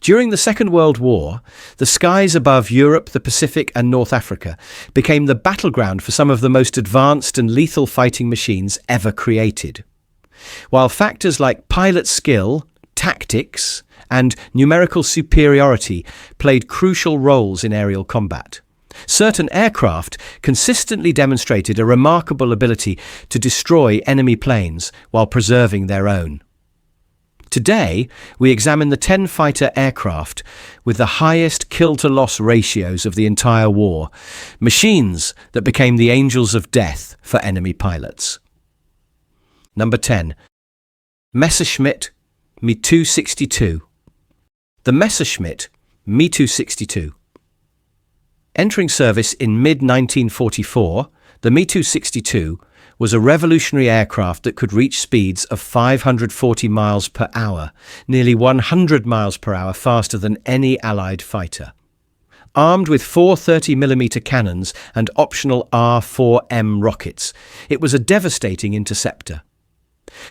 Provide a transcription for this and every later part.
During the Second World War, the skies above Europe, the Pacific and North Africa became the battleground for some of the most advanced and lethal fighting machines ever created. While factors like pilot skill, tactics, and numerical superiority played crucial roles in aerial combat, certain aircraft consistently demonstrated a remarkable ability to destroy enemy planes while preserving their own. Today, we examine the 10 fighter aircraft with the highest kill-to-loss ratios of the entire war, machines that became the angels of death for enemy pilots. Number 10. Messerschmitt Me-262. The Messerschmitt Me-262. Entering service in mid-1944, the Me-262 was a revolutionary aircraft that could reach speeds of 540 miles per hour, nearly 100 miles per hour faster than any Allied fighter. Armed with four 30mm cannons and optional R-4M rockets, it was a devastating interceptor.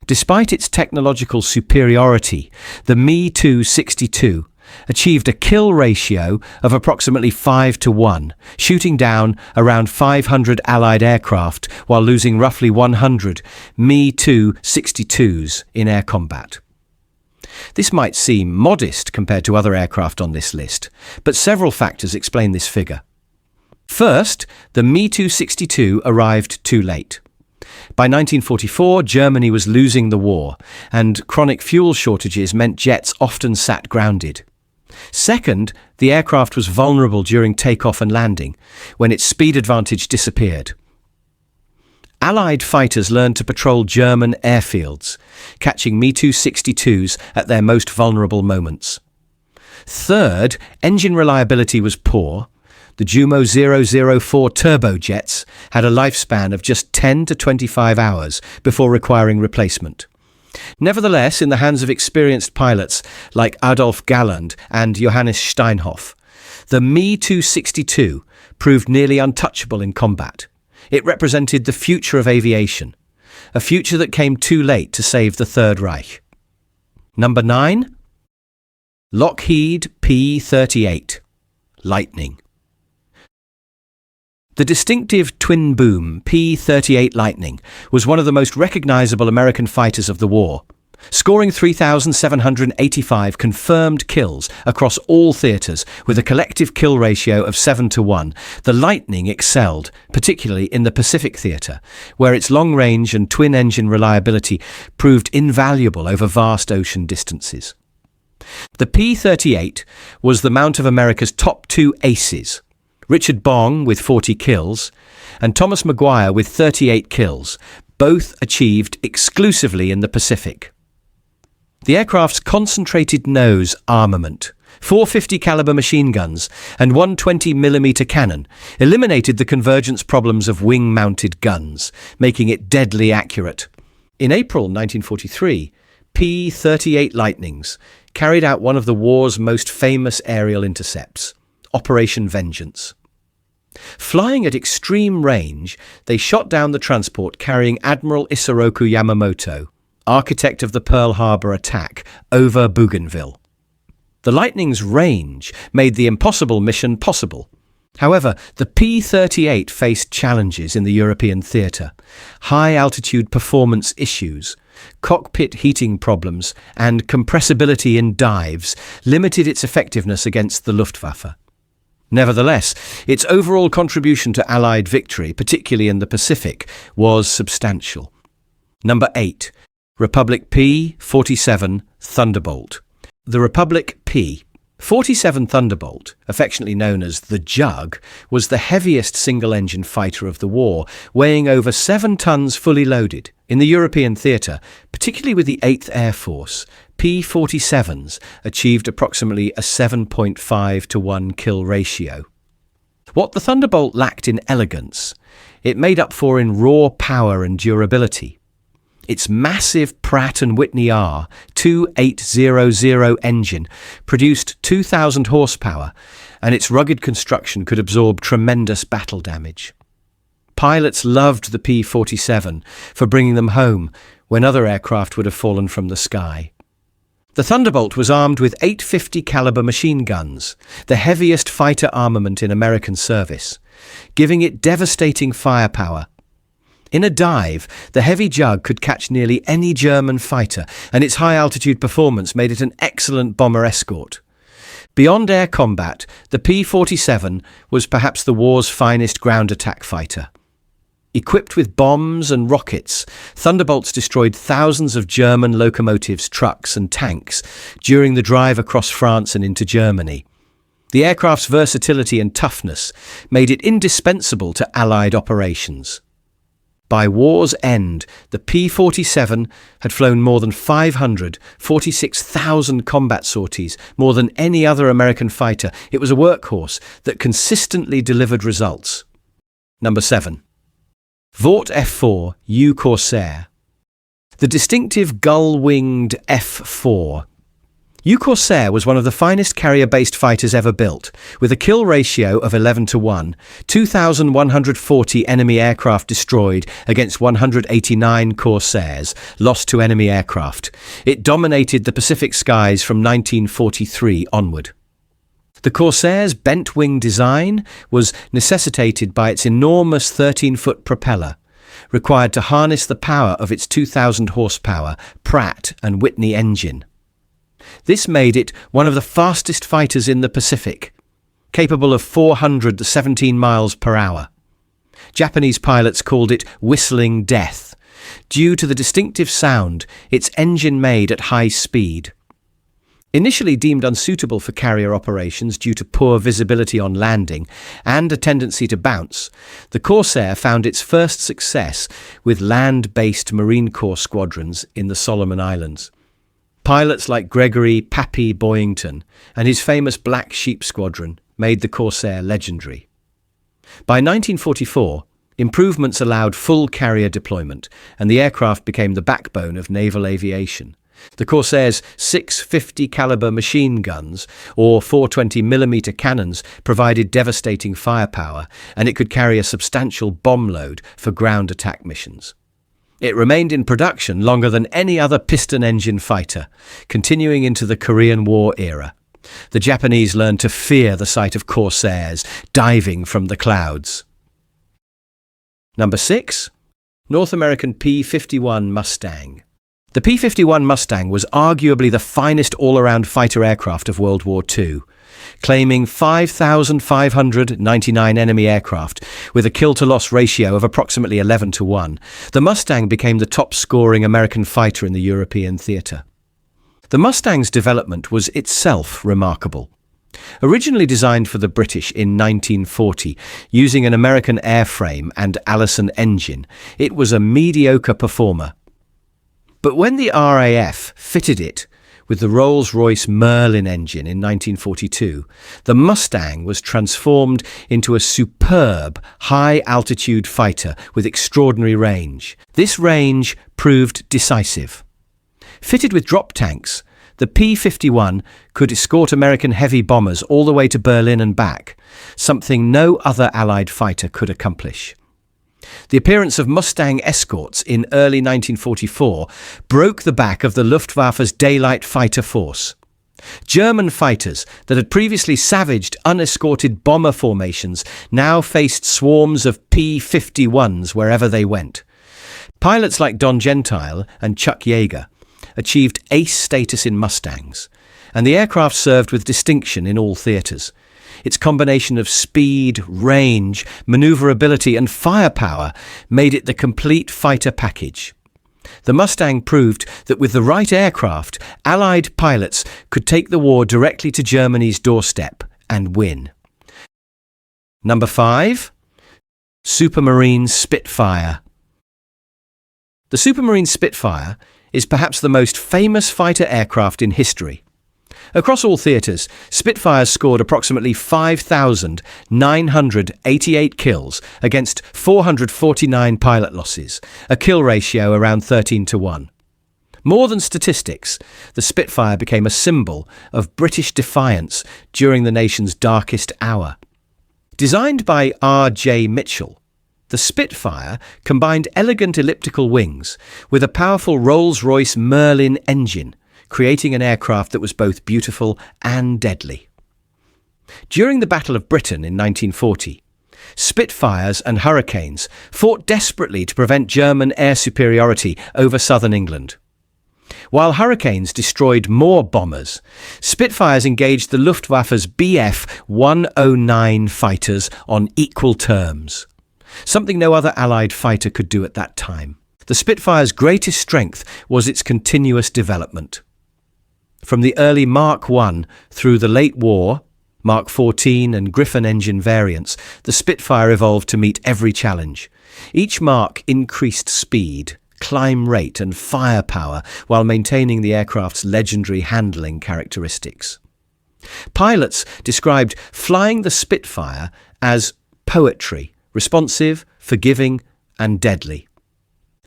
Despite its technological superiority, the Me-262 achieved a kill ratio of approximately 5-to-1, shooting down around 500 Allied aircraft while losing roughly 100 Me-262s in air combat. This might seem modest compared to other aircraft on this list, but several factors explain this figure. First, the Me-262 arrived too late. By 1944, Germany was losing the war, and chronic fuel shortages meant jets often sat grounded. Second, the aircraft was vulnerable during takeoff and landing, when its speed advantage disappeared. Allied fighters learned to patrol German airfields, catching Me-262s at their most vulnerable moments. Third, engine reliability was poor. The Jumo 004 turbojets had a lifespan of just 10 to 25 hours before requiring replacement. Nevertheless, in the hands of experienced pilots like Adolf Galland and Johannes Steinhoff, the Me-262 proved nearly untouchable in combat. It represented the future of aviation, a future that came too late to save the Third Reich. Number 9. Lockheed P-38 Lightning. The distinctive twin-boom P-38 Lightning was one of the most recognizable American fighters of the war. Scoring 3,785 confirmed kills across all theaters with a collective kill ratio of 7-to-1, the Lightning excelled, particularly in the Pacific theater, where its long-range and twin-engine reliability proved invaluable over vast ocean distances. The P-38 was the Mount of America's top two aces, Richard Bong with 40 kills, and Thomas Maguire with 38 kills, both achieved exclusively in the Pacific. The aircraft's concentrated nose armament, 450 caliber machine guns, and 120mm cannon eliminated the convergence problems of wing-mounted guns, making it deadly accurate. In April 1943, P-38 Lightnings carried out one of the war's most famous aerial intercepts, Operation Vengeance. Flying at extreme range, they shot down the transport carrying Admiral Isoroku Yamamoto, architect of the Pearl Harbor attack, over Bougainville. The Lightning's range made the impossible mission possible. However, the P-38 faced challenges in the European theatre: high-altitude performance issues, cockpit heating problems, and compressibility in dives limited its effectiveness against the Luftwaffe. Nevertheless, its overall contribution to Allied victory, particularly in the Pacific, was substantial. Number 8. Republic P-47 Thunderbolt. The Republic P-47 Thunderbolt, affectionately known as the Jug, was the heaviest single-engine fighter of the war, weighing over 7 tons fully loaded. In the European theatre, particularly with the 8th Air Force, P-47s achieved approximately a 7.5-to-1 kill ratio. What the Thunderbolt lacked in elegance, it made up for in raw power and durability. Its massive Pratt & Whitney R2800 engine produced 2,000 horsepower, and its rugged construction could absorb tremendous battle damage. Pilots loved the P-47 for bringing them home when other aircraft would have fallen from the sky. The Thunderbolt was armed with 850 caliber machine guns, the heaviest fighter armament in American service, giving it devastating firepower. In a dive, the heavy jug could catch nearly any German fighter, and its high-altitude performance made it an excellent bomber escort. Beyond air combat, the P-47 was perhaps the war's finest ground attack fighter. Equipped with bombs and rockets, Thunderbolts destroyed thousands of German locomotives, trucks and tanks during the drive across France and into Germany. The aircraft's versatility and toughness made it indispensable to Allied operations. By war's end, the P-47 had flown more than 546,000 combat sorties, more than any other American fighter. It was a workhorse that consistently delivered results. Number 7. Vought F4U Corsair. The distinctive gull-winged F4U Corsair was one of the finest carrier-based fighters ever built, with a kill ratio of 11-1, 2,140 enemy aircraft destroyed against 189 Corsairs lost to enemy aircraft. It dominated the Pacific skies from 1943 onward. The Corsair's bent-wing design was necessitated by its enormous 13-foot propeller, required to harness the power of its 2,000 horsepower Pratt & Whitney engine. This made it one of the fastest fighters in the Pacific, capable of 417 miles per hour. Japanese pilots called it whistling death, due to the distinctive sound its engine made at high speed. Initially deemed unsuitable for carrier operations due to poor visibility on landing and a tendency to bounce, the Corsair found its first success with land-based Marine Corps squadrons in the Solomon Islands. Pilots like Gregory "Pappy" Boyington and his famous Black Sheep Squadron made the Corsair legendary. By 1944, improvements allowed full carrier deployment, and the aircraft became the backbone of naval aviation. The Corsair's 650 caliber machine guns or 420mm cannons provided devastating firepower, and it could carry a substantial bomb load for ground attack missions. It remained in production longer than any other piston-engine fighter, continuing into the Korean War era. The Japanese learned to fear the sight of Corsairs diving from the clouds. Number 6. North American P-51 Mustang. The P-51 Mustang was arguably the finest all-around fighter aircraft of World War II, claiming 5,599 enemy aircraft with a kill-to-loss ratio of approximately 11-1. The Mustang became the top-scoring American fighter in the European theatre. The Mustang's development was itself remarkable. Originally designed for the British in 1940, using an American airframe and Allison engine, it was a mediocre performer. But when the RAF fitted it with the Rolls-Royce Merlin engine in 1942, the Mustang was transformed into a superb high-altitude fighter with extraordinary range. This range proved decisive. Fitted with drop tanks, the P-51 could escort American heavy bombers all the way to Berlin and back, something no other Allied fighter could accomplish. The appearance of Mustang escorts in early 1944 broke the back of the Luftwaffe's daylight fighter force. German fighters that had previously savaged unescorted bomber formations now faced swarms of P-51s wherever they went. Pilots like Don Gentile and Chuck Yeager achieved ace status in Mustangs, and the aircraft served with distinction in all theatres. Its combination of speed, range, maneuverability and firepower made it the complete fighter package. The Mustang proved that with the right aircraft, Allied pilots could take the war directly to Germany's doorstep and win. Number 5. Supermarine Spitfire. The Supermarine Spitfire is perhaps the most famous fighter aircraft in history. Across all theatres, Spitfires scored approximately 5,988 kills against 449 pilot losses, a kill ratio around 13-1. More than statistics, the Spitfire became a symbol of British defiance during the nation's darkest hour. Designed by R.J. Mitchell, the Spitfire combined elegant elliptical wings with a powerful Rolls-Royce Merlin engine, creating an aircraft that was both beautiful and deadly. During the Battle of Britain in 1940, Spitfires and Hurricanes fought desperately to prevent German air superiority over southern England. While Hurricanes destroyed more bombers, Spitfires engaged the Luftwaffe's Bf 109 fighters on equal terms, something no other Allied fighter could do at that time. The Spitfire's greatest strength was its continuous development. From the early Mark I through the late war, Mark 14 and Griffon engine variants, the Spitfire evolved to meet every challenge. Each Mark increased speed, climb rate and firepower while maintaining the aircraft's legendary handling characteristics. Pilots described flying the Spitfire as poetry, responsive, forgiving and deadly.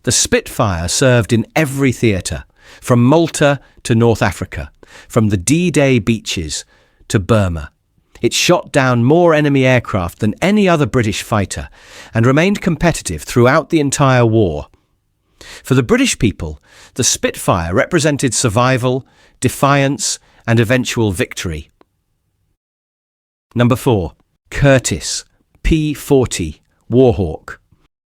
The Spitfire served in every theatre, from Malta to North Africa, from the D-Day beaches to Burma. It shot down more enemy aircraft than any other British fighter and remained competitive throughout the entire war. For the British people, the Spitfire represented survival, defiance, and eventual victory. Number 4. Curtiss P-40 Warhawk.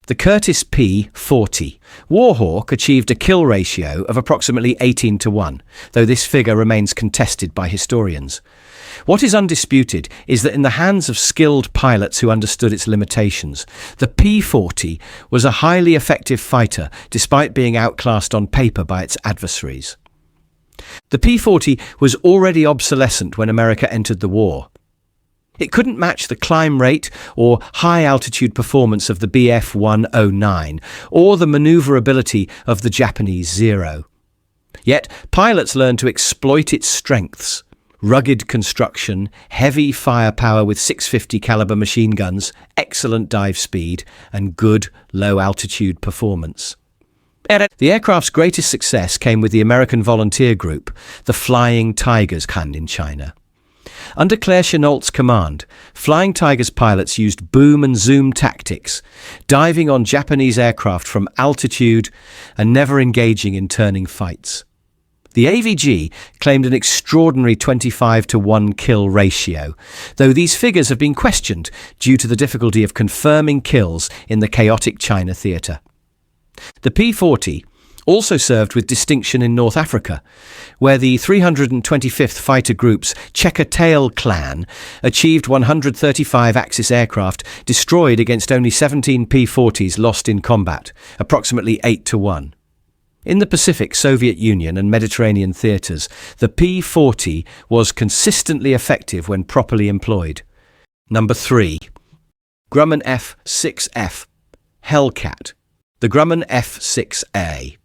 The Curtiss P-40 Warhawk achieved a kill ratio of approximately 18-1, though this figure remains contested by historians. What is undisputed is that in the hands of skilled pilots who understood its limitations, the P-40 was a highly effective fighter despite being outclassed on paper by its adversaries. The P-40 was already obsolescent when America entered the war. It couldn't match the climb rate or high-altitude performance of the Bf 109 or the maneuverability of the Japanese Zero. Yet pilots learned to exploit its strengths: rugged construction, heavy firepower with 650 caliber machine guns, excellent dive speed, and good low-altitude performance. The aircraft's greatest success came with the American volunteer group, the Flying Tigers, in China. Under Claire Chennault's command, Flying Tigers pilots used boom and zoom tactics, diving on Japanese aircraft from altitude and never engaging in turning fights. The AVG claimed an extraordinary 25-1 kill ratio, though these figures have been questioned due to the difficulty of confirming kills in the chaotic China theatre. The P-40 also served with distinction in North Africa, where the 325th Fighter Group's Checker Tail Clan achieved 135 Axis aircraft destroyed against only 17 P-40s lost in combat, approximately 8-1. In the Pacific, Soviet Union and Mediterranean theatres, the P-40 was consistently effective when properly employed. Number 3. Grumman F6F Hellcat. The Grumman F6A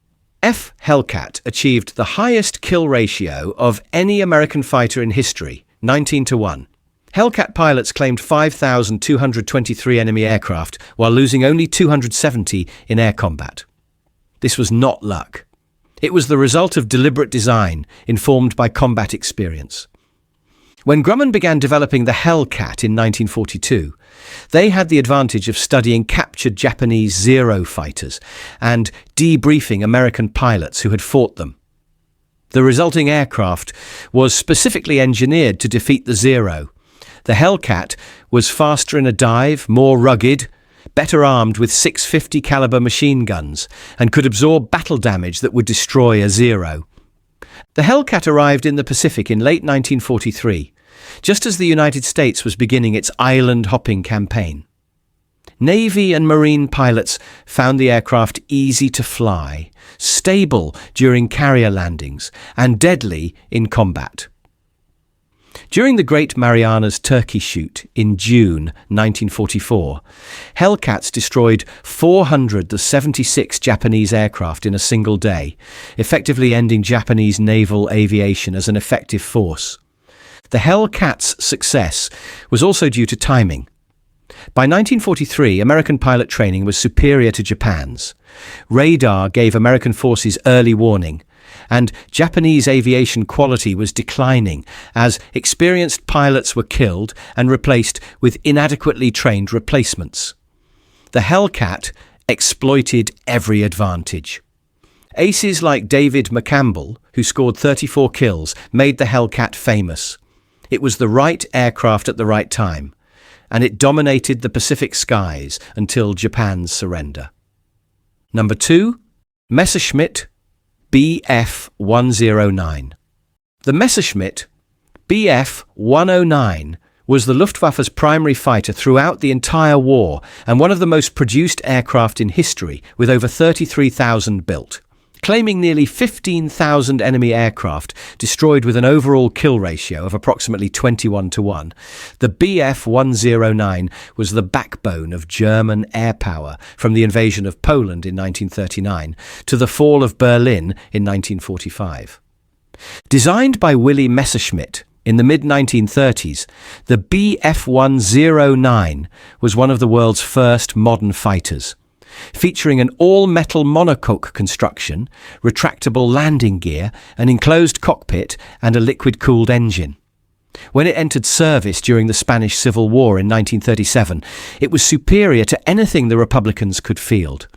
F Hellcat achieved the highest kill ratio of any American fighter in history, 19-1. Hellcat pilots claimed 5,223 enemy aircraft while losing only 270 in air combat. This was not luck. It was the result of deliberate design, informed by combat experience. When Grumman began developing the Hellcat in 1942, they had the advantage of studying captured Japanese Zero fighters and debriefing American pilots who had fought them. The resulting aircraft was specifically engineered to defeat the Zero. The Hellcat was faster in a dive, more rugged, better armed with 650 caliber machine guns, and could absorb battle damage that would destroy a Zero. The Hellcat arrived in the Pacific in late 1943, just as the United States was beginning its island-hopping campaign. Navy and Marine pilots found the aircraft easy to fly, stable during carrier landings, and deadly in combat. During the Great Marianas Turkey Shoot in June 1944, Hellcats destroyed 476 Japanese aircraft in a single day, effectively ending Japanese naval aviation as an effective force. The Hellcat's success was also due to timing. By 1943, American pilot training was superior to Japan's. Radar gave American forces early warning, and Japanese aviation quality was declining as experienced pilots were killed and replaced with inadequately trained replacements. The Hellcat exploited every advantage. Aces like David McCampbell, who scored 34 kills, made the Hellcat famous. It was the right aircraft at the right time, and it dominated the Pacific skies until Japan's surrender. Number 2. Messerschmitt Bf 109. The Messerschmitt Bf 109 was the Luftwaffe's primary fighter throughout the entire war and one of the most produced aircraft in history, with over 33,000 built. Claiming nearly 15,000 enemy aircraft destroyed with an overall kill ratio of approximately 21-1, the Bf 109 was the backbone of German air power from the invasion of Poland in 1939 to the fall of Berlin in 1945. Designed by Willy Messerschmitt in the mid-1930s, the Bf 109 was one of the world's first modern fighters. Featuring an all-metal monocoque construction, retractable landing gear, an enclosed cockpit and a liquid-cooled engine. When it entered service during the Spanish Civil War in 1937, it was superior to anything the Republicans could field.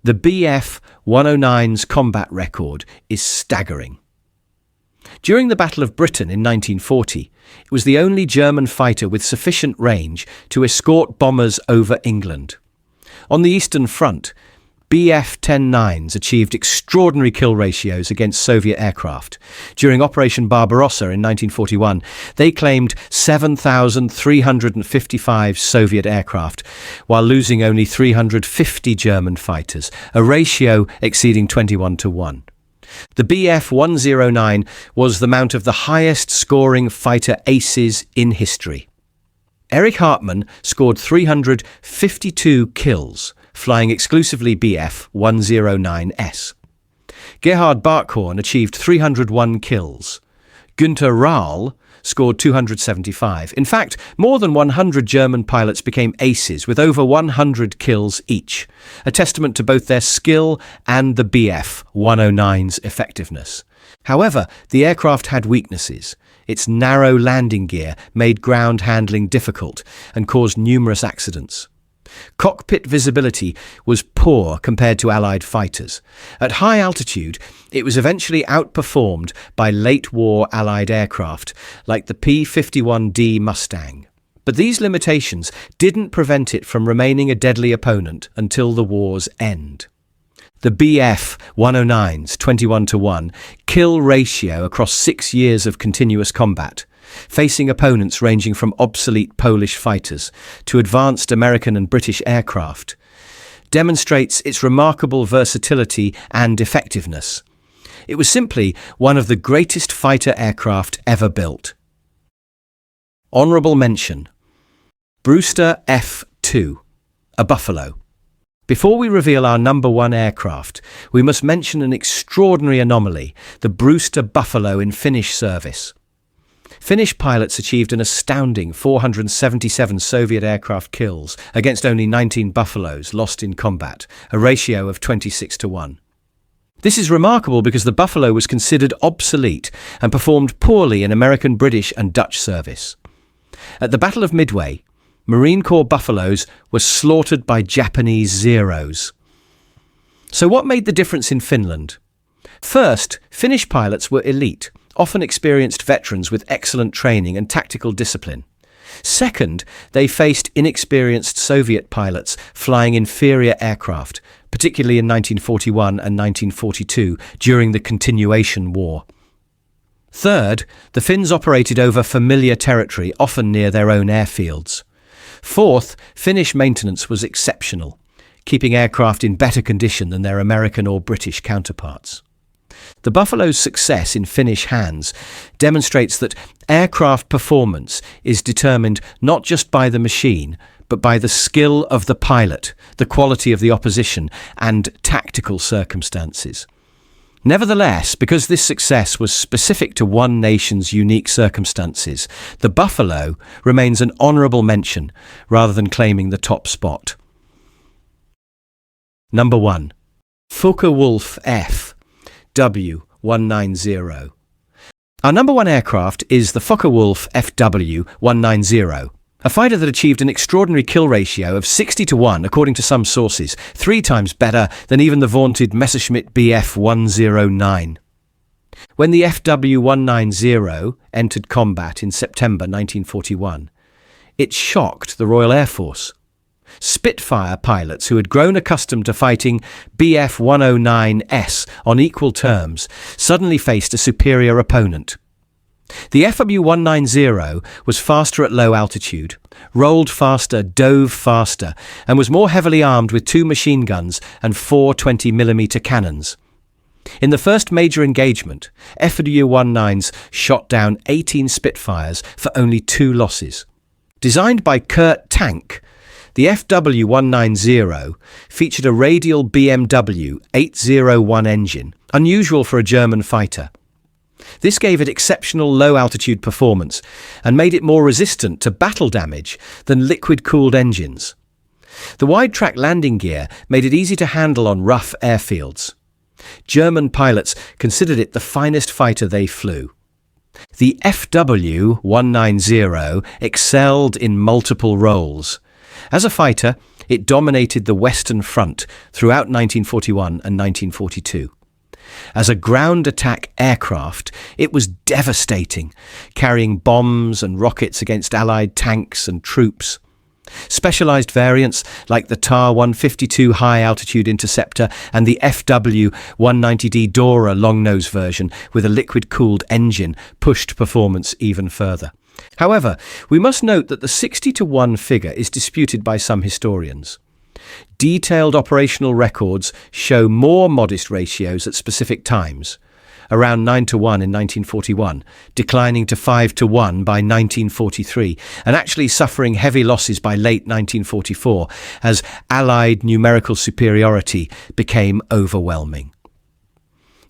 The Bf 109's combat record is staggering. During the Battle of Britain in 1940, it was the only German fighter with sufficient range to escort bombers over England. On the Eastern Front, Bf-10-9s achieved extraordinary kill ratios against Soviet aircraft. During Operation Barbarossa in 1941, they claimed 7,355 Soviet aircraft, while losing only 350 German fighters, a ratio exceeding 21-1. The Bf 109 was the mount of the highest scoring fighter aces in history. Erich Hartmann scored 352 kills, flying exclusively Bf 109s. Gerhard Barkhorn achieved 301 kills. Günter Rahl scored 275. In fact, more than 100 German pilots became aces with over 100 kills each, a testament to both their skill and the Bf 109's effectiveness. However, the aircraft had weaknesses. Its narrow landing gear made ground handling difficult and caused numerous accidents. Cockpit visibility was poor compared to Allied fighters. At high altitude, it was eventually outperformed by late-war Allied aircraft like the P-51D Mustang. But these limitations didn't prevent it from remaining a deadly opponent until the war's end. The Bf 109's 21-1 kill ratio across 6 years of continuous combat, facing opponents ranging from obsolete Polish fighters to advanced American and British aircraft, demonstrates its remarkable versatility and effectiveness. It was simply one of the greatest fighter aircraft ever built. Honourable mention: Brewster F2A Buffalo. Before we reveal our number 1 aircraft, we must mention an extraordinary anomaly, the Brewster Buffalo in Finnish service. Finnish pilots achieved an astounding 477 Soviet aircraft kills against only 19 Buffaloes lost in combat, a ratio of 26-1. This is remarkable because the Buffalo was considered obsolete and performed poorly in American, British and Dutch service. At the Battle of Midway, Marine Corps Buffaloes were slaughtered by Japanese Zeros. So what made the difference in Finland? First, Finnish pilots were elite, often experienced veterans with excellent training and tactical discipline. Second, they faced inexperienced Soviet pilots flying inferior aircraft, particularly in 1941 and 1942 during the Continuation War. Third, the Finns operated over familiar territory, often near their own airfields. Fourth, Finnish maintenance was exceptional, keeping aircraft in better condition than their American or British counterparts. The Buffalo's success in Finnish hands demonstrates that aircraft performance is determined not just by the machine, but by the skill of the pilot, the quality of the opposition, and tactical circumstances. Nevertheless, because this success was specific to one nation's unique circumstances, the Buffalo remains an honourable mention rather than claiming the top spot. Number 1. Focke-Wulf Fw 190. Our number 1 aircraft is the Focke-Wulf Fw 190. A fighter that achieved an extraordinary kill ratio of 60-1, according to some sources, 3 times better than even the vaunted Messerschmitt Bf 109. When the FW190 entered combat in September 1941, it shocked the Royal Air Force. Spitfire pilots who had grown accustomed to fighting Bf 109s on equal terms suddenly faced a superior opponent. The FW190 was faster at low altitude, rolled faster, dove faster, and was more heavily armed with 2 machine guns and 4 20mm cannons. In the first major engagement, FW19s shot down 18 Spitfires for only 2 losses. Designed by Kurt Tank, the FW190 featured a radial BMW 801 engine, unusual for a German fighter. This gave it exceptional low-altitude performance and made it more resistant to battle damage than liquid-cooled engines. The wide-track landing gear made it easy to handle on rough airfields. German pilots considered it the finest fighter they flew. The FW190 excelled in multiple roles. As a fighter, it dominated the Western Front throughout 1941 and 1942. As a ground attack aircraft, it was devastating, carrying bombs and rockets against Allied tanks and troops. Specialized variants like the TAR-152 high-altitude interceptor and the FW-190D Dora long-nose version with a liquid-cooled engine pushed performance even further. However, we must note that the 60-1 figure is disputed by some historians. Detailed operational records show more modest ratios at specific times, around 9-1 in 1941, declining to 5-1 by 1943, and actually suffering heavy losses by late 1944 as Allied numerical superiority became overwhelming.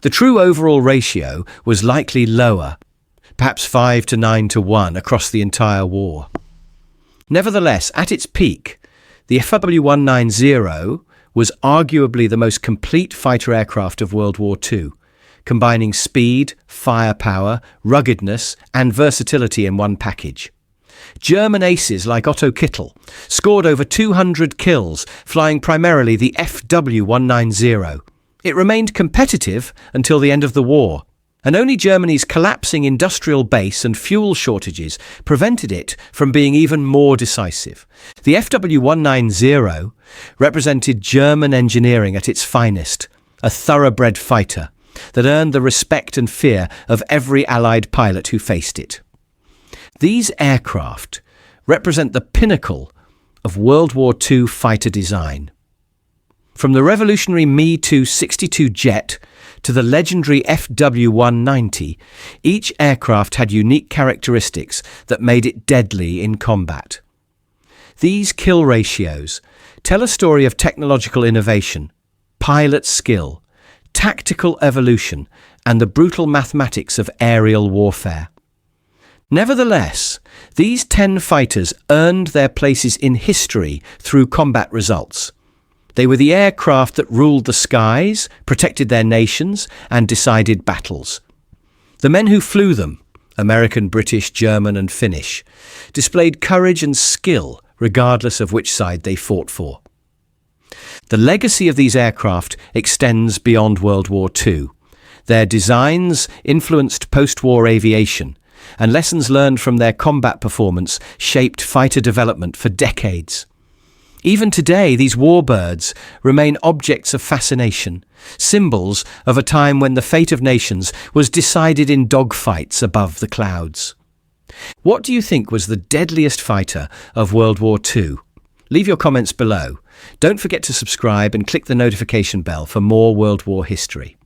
The true overall ratio was likely lower, perhaps 5-9-1 across the entire war. Nevertheless, at its peak, the FW190 was arguably the most complete fighter aircraft of World War II, combining speed, firepower, ruggedness, and versatility in one package. German aces like Otto Kittel scored over 200 kills flying primarily the FW190. It remained competitive until the end of the war, and only Germany's collapsing industrial base and fuel shortages prevented it from being even more decisive. The FW190 represented German engineering at its finest, a thoroughbred fighter that earned the respect and fear of every Allied pilot who faced it. These aircraft represent the pinnacle of World War II fighter design. From the revolutionary Me-262 jet to the legendary FW-190, each aircraft had unique characteristics that made it deadly in combat. These kill ratios tell a story of technological innovation, pilot skill, tactical evolution, and the brutal mathematics of aerial warfare. Nevertheless, these 10 fighters earned their places in history through combat results. They were the aircraft that ruled the skies, protected their nations, and decided battles. The men who flew them, American, British, German, and Finnish, displayed courage and skill regardless of which side they fought for. The legacy of these aircraft extends beyond World War II. Their designs influenced post-war aviation, and lessons learned from their combat performance shaped fighter development for decades. Even today, these warbirds remain objects of fascination, symbols of a time when the fate of nations was decided in dogfights above the clouds. What do you think was the deadliest fighter of World War II? Leave your comments below. Don't forget to subscribe and click the notification bell for more World War history.